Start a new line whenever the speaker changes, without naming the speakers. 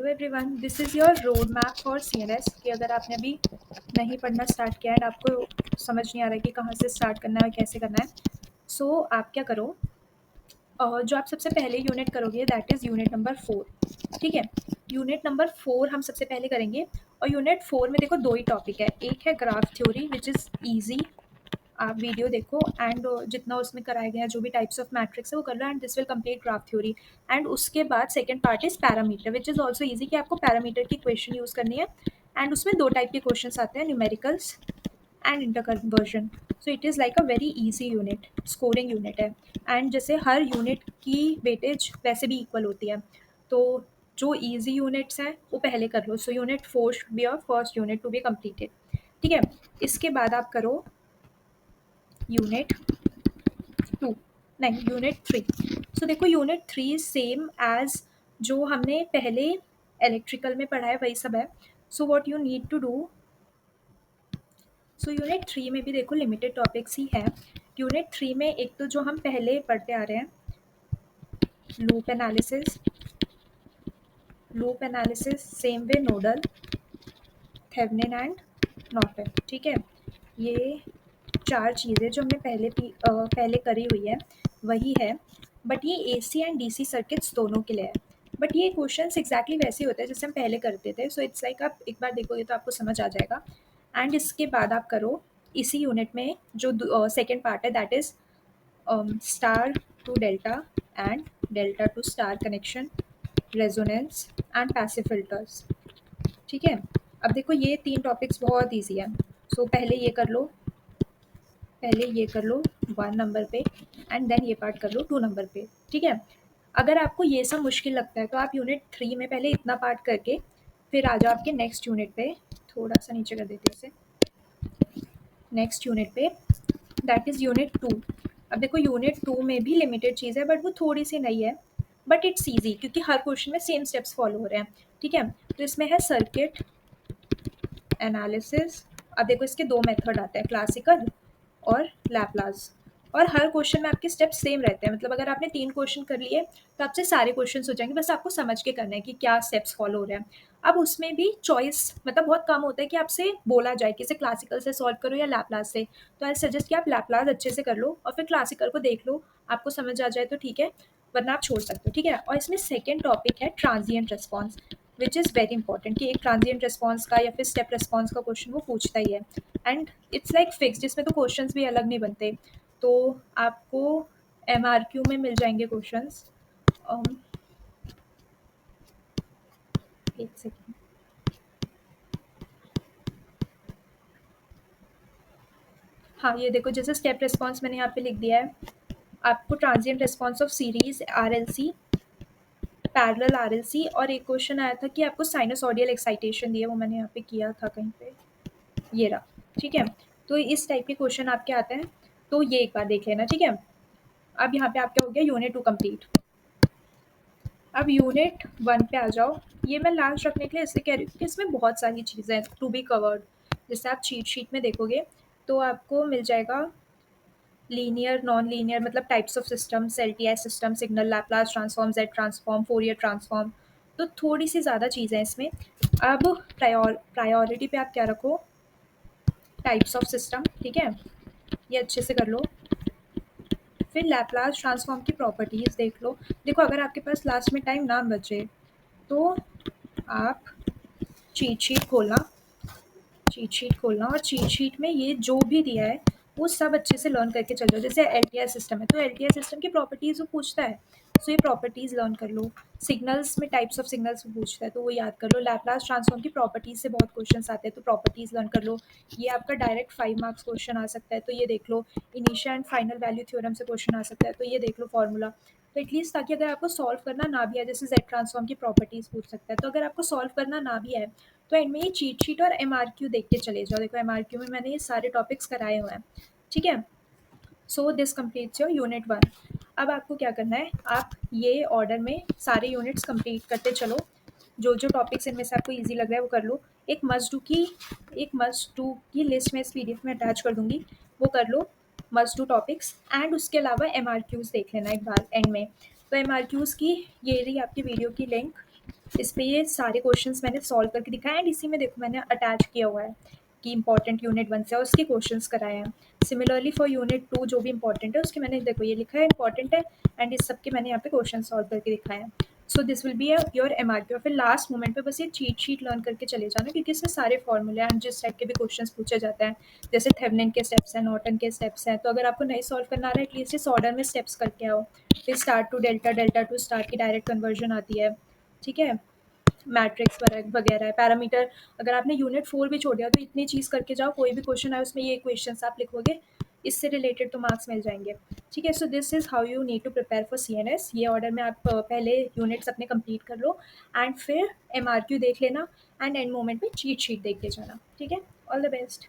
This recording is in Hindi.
Hello everyone, this is your road map for CNS कि अगर आपने अभी नहीं पढ़ना स्टार्ट किया एंड आपको समझ नहीं आ रहा है कि कहाँ से स्टार्ट करना है और कैसे करना है। सो आप क्या करो, जो आप सबसे पहले यूनिट करोगे दैट इज़ यूनिट नंबर 4। ठीक है, यूनिट नंबर 4 हम सबसे पहले करेंगे। और यूनिट 4 में देखो दो ही टॉपिक है, एक है graph theory which is easy. आप वीडियो देखो एंड जितना उसमें कराया गया है जो भी टाइप्स ऑफ मैट्रिक्स है वो कर लो and this will complete graph theory. And उसके बाद second part is parameter which is also easy कि आपको पैरामीटर की क्वेश्चन यूज़ करनी है। एंड उसमें दो टाइप के क्वेश्चन आते हैं, numericals and inter conversion. So it is like a very easy unit, scoring unit है। एंड जैसे हर यूनिट की वेटेज वैसे भी इक्वल होती है, तो जो ईजी यूनिट्स हैं वो पहले कर लो। So unit 4 should be your first unit to be completed. ठीक है, इसके बाद आप करो यूनिट 2, नहीं यूनिट 3। सो देखो यूनिट 3 सेम एज जो हमने पहले इलेक्ट्रिकल में पढ़ा है वही सब है। So what you need to do, so unit 3 में भी देखो लिमिटेड टॉपिक्स ही है। यूनिट 3 में एक तो जो हम पहले पढ़ते आ रहे हैं, loop analysis, same way nodal, Thevenin and Norton. ठीक है, ये चार चीज़ें जो हमने पहले करी हुई है वही है, बट ये एसी एंड डीसी सर्किट्स दोनों के लिए है। बट ये क्वेश्चंस एग्जैक्टली वैसे होते हैं जैसे हम पहले करते थे। सो इट्स लाइक आप एक बार देखोगे तो आपको समझ आ जाएगा। एंड इसके बाद आप करो इसी यूनिट में जो सेकेंड पार्ट है that is star to delta and delta to star connection, resonance and passive filters. ठीक है, अब देखो ये तीन टॉपिक्स बहुत ईजी है। सो पहले ये कर लो 1 नंबर पे एंड देन ये पार्ट कर लो 2 नंबर पे। ठीक है, अगर आपको ये सब मुश्किल लगता है तो आप यूनिट 3 में पहले इतना पार्ट करके फिर आ जाओ आपके नेक्स्ट यूनिट पे। थोड़ा सा नीचे कर देते इसे, नेक्स्ट यूनिट पे दैट इज़ यूनिट 2। अब देखो यूनिट 2 में भी लिमिटेड चीज़ है बट वो थोड़ी सी नई है, बट इट्स ईजी क्योंकि हर क्वेश्चन में सेम स्टेप्स फॉलो हो रहे हैं। ठीक है, तो इसमें है सर्किट एनालिसिस। अब देखो इसके दो मेथड आते हैं, क्लासिकल और लैपलास। और हर क्वेश्चन में आपके स्टेप्स सेम रहते हैं, मतलब अगर आपने 3 क्वेश्चन कर लिए तो आपसे सारे क्वेश्चंस हो जाएंगे, बस आपको समझ के करना है कि क्या स्टेप्स फॉलो हो रहे हैं। अब उसमें भी चॉइस मतलब बहुत कम होता है कि आपसे बोला जाए कि इसे क्लासिकल से सॉल्व करो या लैपलास से। तो आई सजेस्ट कि आप लैपलास अच्छे से कर लो और फिर क्लासिकल को देख लो, आपको समझ आ जाए तो ठीक है, वरना आप छोड़ सकते हो। ठीक है, और इसमें सेकेंड टॉपिक है transient response which is very important कि एक ट्रांजिएंट रिस्पॉन्स का या फिर स्टेप रिस्पॉन्स का क्वेश्चन वो पूछता ही है। एंड इट्स लाइक फिक्स, जिसमें तो क्वेश्चंस भी अलग नहीं बनते। तो आपको एमआरक्यू में मिल जाएंगे क्वेश्चंस। एक सेकेंड, हाँ ये देखो जैसे स्टेप रिस्पॉन्स मैंने यहाँ पे लिख दिया है, आपको transient response of series RLC, parallel RLC, और एक क्वेश्चन आया था कि आपको साइनसॉइडल एक्साइटेशन दिया, वो मैंने यहाँ पे किया था कहीं पे, ये रहा। ठीक है, तो इस टाइप के क्वेश्चन आपके आते हैं, तो ये एक बार देख लेना। ठीक है, अब यहाँ पे आपका हो गया यूनिट 2 कंप्लीट। अब यूनिट 1 पे आ जाओ। ये मैं लास्ट रखने के लिए इसलिए कह रही हूँ कि इसमें बहुत सारी चीज़ें हैं टू बी कवर्ड। जैसे आप चीट शीट में देखोगे तो आपको मिल जाएगा लीनियर, नॉन लीनियर, मतलब types of systems, LTI system, signal Laplace transform, Z transform, Fourier transform. तो थोड़ी सी ज़्यादा चीज़ें हैं इसमें। अब प्रायोरिटी पे आप क्या रखो, टाइप्स ऑफ सिस्टम। ठीक है, ये अच्छे से कर लो। फिर लैप्लास ट्रांसफॉर्म की प्रॉपर्टीज़ देख लो। देखो अगर आपके पास लास्ट में टाइम ना बचे तो आप चीट शीट खोलना और चीट शीट में ये जो भी दिया है वो सब अच्छे से लर्न करके चल जाओ। जैसे एलटीआई सिस्टम है तो एलटीआई सिस्टम की प्रॉपर्टीज़ वो पूछता है, सो ये प्रॉपर्टीज़ लर्न कर लो। सिग्नल्स में टाइप्स ऑफ सिग्नल्स वो पूछता है तो वो याद कर लो। लैप्लास ट्रांसफॉर्म की प्रॉपर्टीज़ से बहुत क्वेश्चन आते हैं तो प्रॉपर्टीज़ लर्न कर लो। ये आपका डायरेक्ट 5 मार्क्स क्वेश्चन आ सकता है तो ये देख लो। Initial and final value theorem से क्वेश्चन आ सकता है तो ये देख लो फॉर्मूला। तो एटलीस्ट ताकि अगर आपको सॉल्व करना ना भी आए, जैसे जेड ट्रांसफॉर्म की प्रॉपर्टीज़ पूछ सकता है, तो अगर आपको सॉल्व करना ना भी आए तो एंड में ये चीट शीट और एमआरक्यू देख के चले जाओ। देखो एमआरक्यू में मैंने ये सारे टॉपिक्स कराए हुए हैं। ठीक है, so this completes your unit 1। अब आपको क्या करना है, आप ये ऑर्डर में सारे यूनिट्स कंप्लीट करते चलो। जो जो टॉपिक्स इनमें से आपको ईजी लग रहा है वो कर लो। एक मस्ट डू की लिस्ट में इस पीडीएफ में अटैच कर दूंगी, वो कर लो मस्ट डू टॉपिक्स। एंड उसके अलावा एमआरक्यूज़ देख लेना एक बार एंड में। तो एमआरक्यूज़ की ये रही आपकी वीडियो की लिंक, इस पे ये सारे क्वेश्चंस मैंने सॉल्व करके दिखाए एंड इसी में देखो मैंने अटैच किया हुआ है कि इंपॉर्टेंट यूनिट 1 से और उसके क्वेश्चंस कराए हैं। सिमिलरली फॉर यूनिट 2 जो भी इंपॉर्टेंट है उसके मैंने देखो ये लिखा है इंपॉर्टेंट है एंड इस सब के मैंने यहाँ पे क्वेश्चन सॉल्व करके दिखाए हैं। So this will be your MRQ. और फिर लास्ट मोमेंट पे बस ये चीट शीट लर्न करके चले जाना क्योंकि इसमें सारे फॉर्मूले एंड जिस टाइप के भी क्वेश्चन पूछे जाते हैं, जैसे थेवेनिन के स्टेप्स हैं, नॉर्टन के स्टेप्स हैं, तो अगर आपको नहीं सॉल्व करना आ रहा है एटलीस्ट इस ऑर्डर में स्टेप्स करके आओ। फिर start to delta, delta to star की डायरेक्ट कन्वर्जन आती है, ठीक है, मैट्रिक्स वगैरह है, पैरामीटर। अगर आपने यूनिट 4 भी छोड़ दिया तो इतनी चीज़ करके जाओ, कोई भी क्वेश्चन आए उसमें ये क्वेश्चन आप लिखोगे, इससे रिलेटेड तो मार्क्स मिल जाएंगे। ठीक है, so this is how you need to prepare for CNS। ये ऑर्डर में आप पहले यूनिट्स अपने कंप्लीट कर लो एंड फिर MRQ देख लेना एंड एंड मोमेंट में चीट शीट देख के जाना। ठीक है, ऑल द बेस्ट।